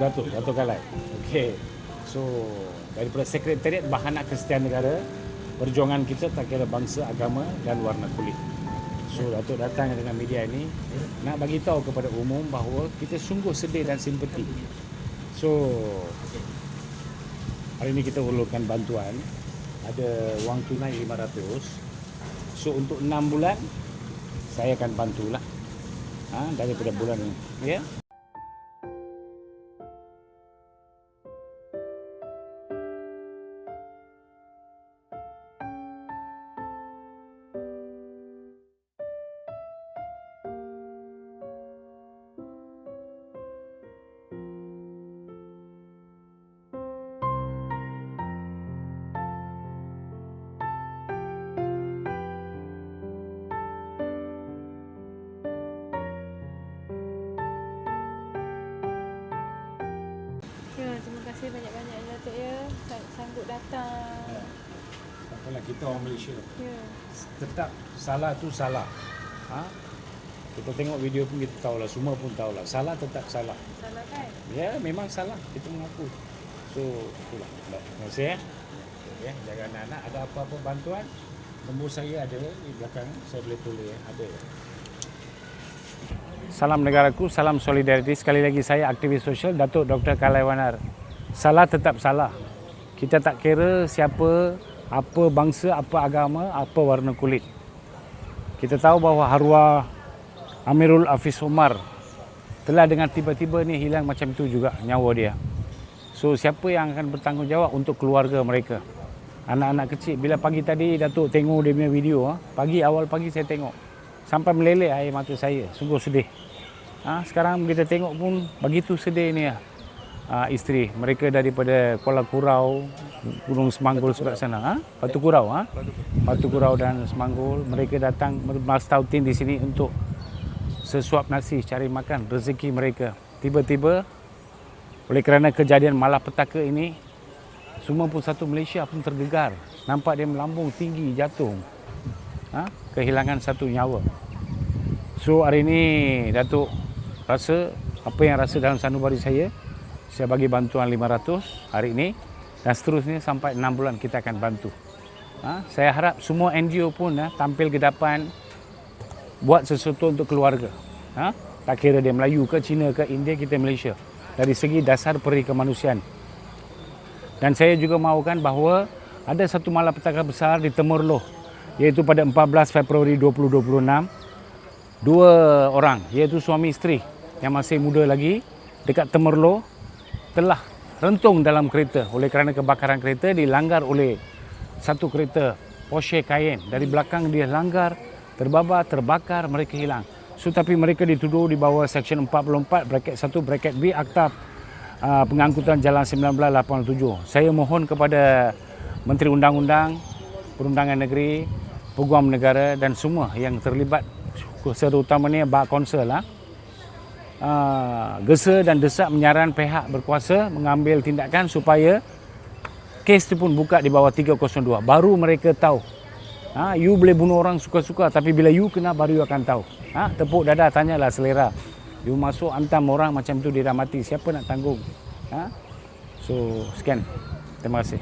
Datuk Kalai. Okey. So, daripada Sekretariat Bahanak Kesetiaan Negara, perjuangan kita tak kira bangsa, agama dan warna kulit. So, Datuk datang dengan media ini nak bagi tahu kepada umum bahawa kita sungguh sedih dan simpati. So, hari ini kita ulurkan bantuan. Ada wang tunai 500. So, untuk 6 bulan saya akan bantulah. Daripada bulan ini. Ya. Ya, terima kasih banyak-banyak Datuk ya. Sanggup datang. Tak apalah, kita orang Malaysia. Ya. Tetap salah tu salah. Kita tengok video pun kita tahulah, semua pun tahulah. Salah tetap salah. Salah kan? Ya, memang salah. Kita mengaku. So, itulah. Terima kasih ya. Ya, jaga anak-anak. Ada apa-apa bantuan, nombor saya ada di belakang. Saya boleh tulis ya. Ada. Salam negaraku, salam solidariti. Sekali lagi saya aktivis sosial Datuk Dr. Kalai Wanar. Salah tetap salah. Kita tak kira siapa, apa bangsa, apa agama, apa warna kulit. Kita tahu bahawa arwah Amirul Hafiz Umar telah dengan tiba-tiba ni hilang macam itu juga nyawa dia. So siapa yang akan bertanggungjawab untuk keluarga mereka? Anak-anak kecil. Bila pagi tadi Datuk tengok dia punya video, awal pagi saya tengok. Sampai meleleh air mata saya. Sungguh sedih. Sekarang kita tengok pun begitu sedih ni isteri. Mereka daripada Kuala Kurau, Gunung Semanggul sebelah sana. Batu Kurau. Batu Kurau dan Semanggul. Mereka datang bermastautin di sini untuk sesuap nasi, cari makan, rezeki mereka. Tiba-tiba, oleh kerana kejadian malapetaka ini, semua pun satu Malaysia pun tergegar. Nampak dia melambung tinggi, jatuh. Kehilangan satu nyawa. So hari ini Datuk rasa apa yang rasa dalam sanubari saya bagi bantuan 500 hari ini dan seterusnya sampai 6 bulan kita akan bantu. Saya harap semua NGO pun tampil ke depan buat sesuatu untuk keluarga. Tak kira dia Melayu ke Cina ke India, kita Malaysia. Dari segi dasar peri kemanusiaan. Dan saya juga mahukan bahawa ada satu malapetaka besar di Temerloh, iaitu pada 14 Februari 2026, 2 orang, iaitu suami isteri yang masih muda lagi, dekat Temerloh, telah rentung dalam kereta. Oleh kerana kebakaran kereta dilanggar oleh satu kereta Porsche Cayenne. Dari belakang dia langgar, terbabar, terbakar, mereka hilang. So, tapi mereka dituduh di bawah Seksyen 44, bracket 1, bracket B, Akta Pengangkutan Jalan 1987. Saya mohon kepada Menteri Undang-Undang, Perundangan Negeri, Peguam Negara dan semua yang terlibat, terutamanya Bak Konsel, gesa dan desak menyaran pihak berkuasa mengambil tindakan supaya kes itu pun buka di bawah 302. Baru mereka tahu. You boleh bunuh orang suka-suka, tapi bila you kena baru you akan tahu. Tepuk dada, tanyalah selera. You masuk hantam orang macam tu, dia dah mati. Siapa nak tanggung? So, sekian. Terima kasih.